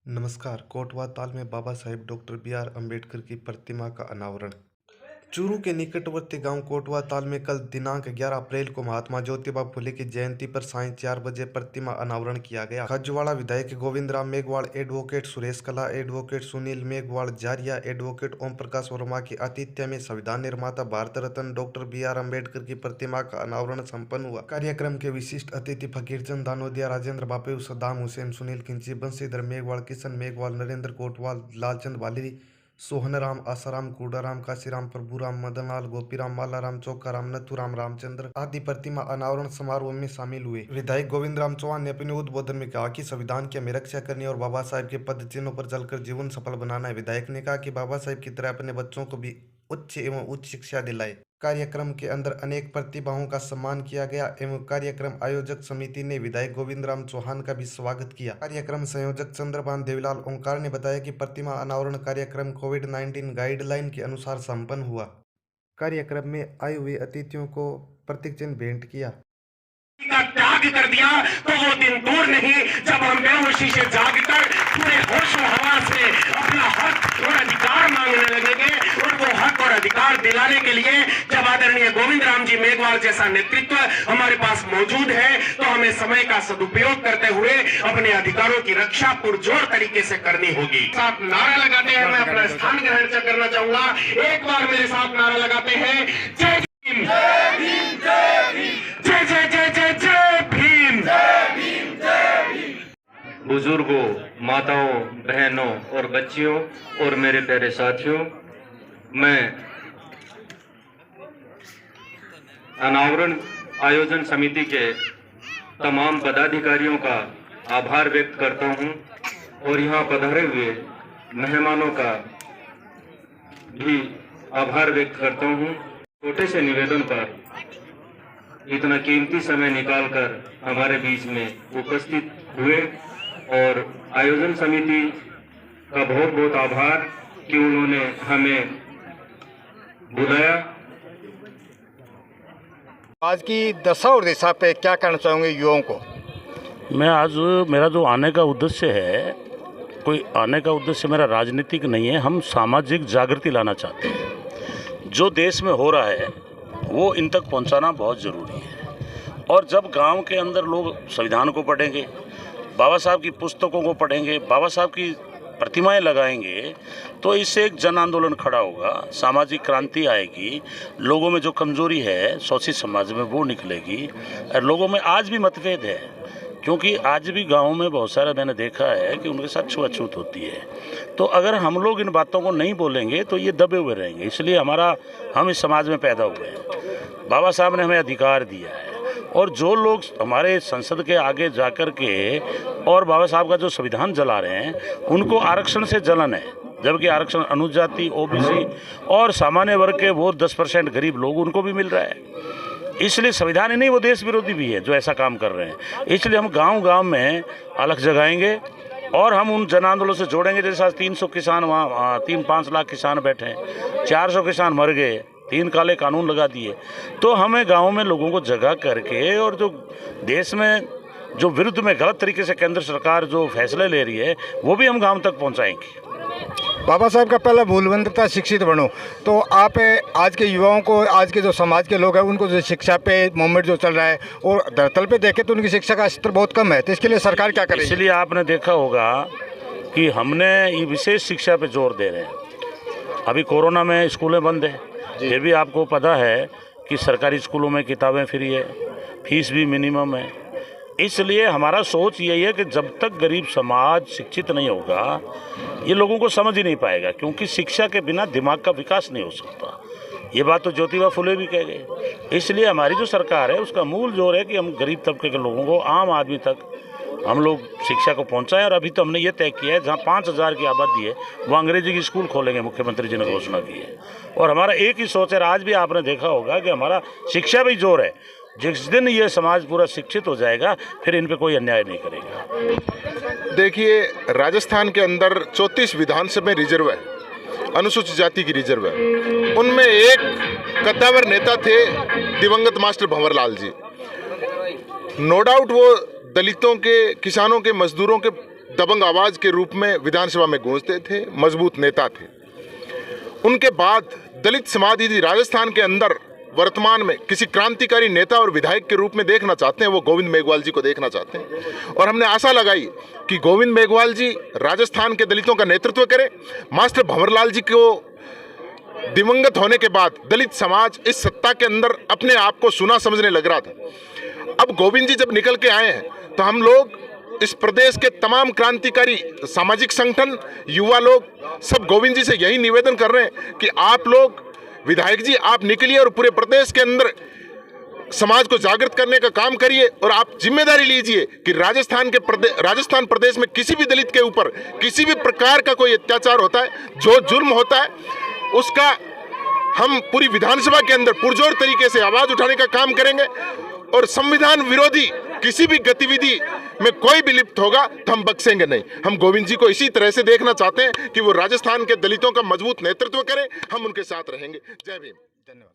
नमस्कार। कोटवा ताल में बाबा साहेब डॉक्टर बी.आर. अम्बेडकर की प्रतिमा का अनावरण। चूरू के निकटवर्ती गांव कोटवा ताल में कल दिनांक 11 अप्रैल को महात्मा ज्योतिबा फुले की जयंती पर सायं 4 बजे प्रतिमा अनावरण किया गया। खजवाड़ा विधायक गोविंद राम मेघवाल, एडवोकेट सुरेश कला, एडवोकेट सुनील मेघवाल जारिया, एडवोकेट ओम प्रकाश वर्मा की आतिथ्य में संविधान निर्माता भारत रत्न डॉक्टर बी.आर. अम्बेडकर की प्रतिमा का अनावरण संपन्न हुआ। कार्यक्रम के विशिष्ट अतिथि फकीरचंद दानोदिया, राजेंद्र बापू, सद्दाम हुसैन, सुनील खिंची, बंशीधर मेघवाल, किशन मेघवाल, नरेंद्र कोटवाल, लालचंद वालिरी, सोहनराम, आसाराम, कूडाराम, काशीराम, प्रभुराम, मदनलाल, गोपीराम, मालाराम, चौकाराम, नथुराम, रामचंद्र आदि प्रतिमा अनावरण समारोह में शामिल हुए। विधायक गोविंद राम चौहान ने अपने उद्बोधन में कहा कि संविधान की हमें रक्षा करनी और बाबा साहेब के पद चिन्हों पर चलकर जीवन सफल बनाना है। विधायक ने कहा कि बाबा साहेब की तरह अपने बच्चों को भी उच्च एवं उच्च शिक्षा दिलाए। कार्यक्रम के अंदर अनेक प्रतिभाओं का सम्मान किया गया एवं कार्यक्रम आयोजक समिति ने विधायक गोविंद राम चौहान का भी स्वागत किया। कार्यक्रम संयोजक चंद्रभान देवीलाल ओंकार ने बताया कि प्रतिमा अनावरण कार्यक्रम कोविड-19 गाइडलाइन के अनुसार संपन्न हुआ। कार्यक्रम में आए हुए अतिथियों को प्रतीक चिन्ह भेंट किया। का त्याग कर दिया तो वो दिन दूर नहीं जब हम बेहोशी से जागकर पूरे होश और हवास से अपना हक और अधिकार मांगने लगेंगे और वो हक और अधिकार दिलाने के लिए जब आदरणीय गोविंद राम जी मेघवाल जैसा नेतृत्व हमारे पास मौजूद है तो हमें समय का सदुपयोग करते हुए अपने अधिकारों की रक्षा पुरजोर तरीके से करनी होगी। साथ नारा लगाते हैं, मैं अपना स्थान ग्रहण करना चाहूंगा। एक बार मेरे साथ नारा लगाते हैं, जय भीम, जय भीम, जय भीम, जय जय जय जय जय भीम, जय भीम, जय भीम। बुजुर्गों, माताओं, बहनों और बच्चियों और मेरे प्यारे साथियों, मैं अनावरण आयोजन समिति के तमाम पदाधिकारियों का आभार व्यक्त करता हूं और यहां पधारे हुए मेहमानों का भी आभार व्यक्त करता हूं। छोटे से निवेदन पर इतना कीमती समय निकालकर हमारे बीच में उपस्थित हुए और आयोजन समिति का बहुत बहुत आभार कि उन्होंने हमें बुलाया। आज की दशा और दिशा पे क्या कहना चाहूँगे युवाओं को? मैं आज मेरा जो आने का उद्देश्य है, कोई आने का उद्देश्य मेरा राजनीतिक नहीं है। हम सामाजिक जागृति लाना चाहते हैं। जो देश में हो रहा है वो इन तक पहुंचाना बहुत ज़रूरी है। और जब गांव के अंदर लोग संविधान को पढ़ेंगे, बाबा साहब की पुस्तकों को पढ़ेंगे, बाबा साहब की प्रतिमाएं लगाएंगे, तो इससे एक जन आंदोलन खड़ा होगा, सामाजिक क्रांति आएगी, लोगों में जो कमजोरी है शोषित समाज में वो निकलेगी। और लोगों में आज भी मतभेद है, क्योंकि आज भी गाँव में बहुत सारा मैंने देखा है कि उनके साथ छुआछूत होती है। तो अगर हम लोग इन बातों को नहीं बोलेंगे तो ये दबे हुए रहेंगे। इसलिए हम इस समाज में पैदा हुए हैं, बाबा साहब ने हमें अधिकार दिया है। और जो लोग हमारे संसद के आगे जाकर के और बाबा साहब का जो संविधान जला रहे हैं, उनको आरक्षण से जलन है, जबकि आरक्षण अनुजाति, ओबीसी और सामान्य वर्ग के वो 10% गरीब लोग, उनको भी मिल रहा है। इसलिए संविधान ही नहीं, वो देश विरोधी भी है जो ऐसा काम कर रहे हैं। इसलिए हम गांव-गांव में अलख जगाएंगे और हम उन जन आंदोलन से जोड़ेंगे। जैसे आज 300 किसान वहाँ 3-5 लाख किसान बैठे हैं, 400 किसान मर गए, 3 काले कानून लगा दिए। तो हमें गाँव में लोगों को जगा करके और जो देश में जो विरुद्ध में गलत तरीके से केंद्र सरकार जो फैसले ले रही है वो भी हम गाँव तक पहुँचाएंगे। बाबा साहब का पहला मूलमंत्र था शिक्षित बनो। तो आप आज के युवाओं को, आज के जो समाज के लोग हैं, उनको जो शिक्षा पे मूवमेंट जो चल रहा है और धरतल पे देखें तो उनकी शिक्षा का स्तर बहुत कम है, तो इसके लिए सरकार क्या करे? इसलिए आपने देखा होगा कि हमने ये विशेष शिक्षा पे जोर दे रहे हैं। अभी कोरोना में स्कूलें बंद है, फिर भी आपको पता है कि सरकारी स्कूलों में किताबें फ्री है, फीस भी मिनिमम है। इसलिए हमारा सोच यही है कि जब तक गरीब समाज शिक्षित नहीं होगा, ये लोगों को समझ ही नहीं पाएगा, क्योंकि शिक्षा के बिना दिमाग का विकास नहीं हो सकता। ये बात तो ज्योतिबा फुले भी कह गए। इसलिए हमारी जो सरकार है उसका मूल जोर है कि हम गरीब तबके के लोगों को, आम आदमी तक हम लोग शिक्षा को पहुंचाएं। और अभी तो हमने ये तय किया है, जहाँ 5000 की आबादी है वो अंग्रेजी की स्कूल खोलेंगे, मुख्यमंत्री जी ने घोषणा की है। और हमारा एक ही सोच है, आज भी आपने देखा होगा कि हमारा शिक्षा भी जोर है। जिस दिन ये समाज पूरा शिक्षित हो जाएगा, फिर इन पे कोई अन्याय नहीं करेगा। देखिए, राजस्थान के अंदर 34 विधानसभा रिजर्व है, अनुसूचित जाति की रिजर्व है। उनमें एक कद्दावर नेता थे दिवंगत मास्टर भंवरलाल जी। नो डाउट वो दलितों के, किसानों के, मजदूरों के दबंग आवाज के रूप में विधानसभा में गूंजते थे, मजबूत नेता थे। उनके बाद दलित समाज यदि राजस्थान के अंदर वर्तमान में किसी क्रांतिकारी नेता और विधायक के रूप में देखना चाहते हैं, वो गोविंद मेघवाल जी को देखना चाहते हैं। और हमने आशा लगाई कि गोविंद मेघवाल जी राजस्थान के दलितों का नेतृत्व करें। मास्टर भंवरलाल जी को दिवंगत होने के बाद दलित समाज इस सत्ता के अंदर अपने आप को सुना समझने लग रहा था। अब गोविंद जी जब निकल के आए हैं तो हम लोग इस प्रदेश के तमाम क्रांतिकारी सामाजिक संगठन, युवा लोग सब गोविंद जी से यही निवेदन कर रहे हैं कि आप लोग विधायक जी आप निकलिए और पूरे प्रदेश के अंदर समाज को जागृत करने का काम करिए और आप जिम्मेदारी लीजिए कि राजस्थान प्रदेश में किसी भी दलित के ऊपर किसी भी प्रकार का कोई अत्याचार होता है, जो जुल्म होता है, उसका हम पूरी विधानसभा के अंदर पुरजोर तरीके से आवाज उठाने का काम करेंगे। और संविधान विरोधी किसी भी गतिविधि में कोई भी लिप्त होगा तो हम बख्शेंगे नहीं। हम गोविंद जी को इसी तरह से देखना चाहते हैं कि वो राजस्थान के दलितों का मजबूत नेतृत्व करें, हम उनके साथ रहेंगे। जय भीम। धन्यवाद।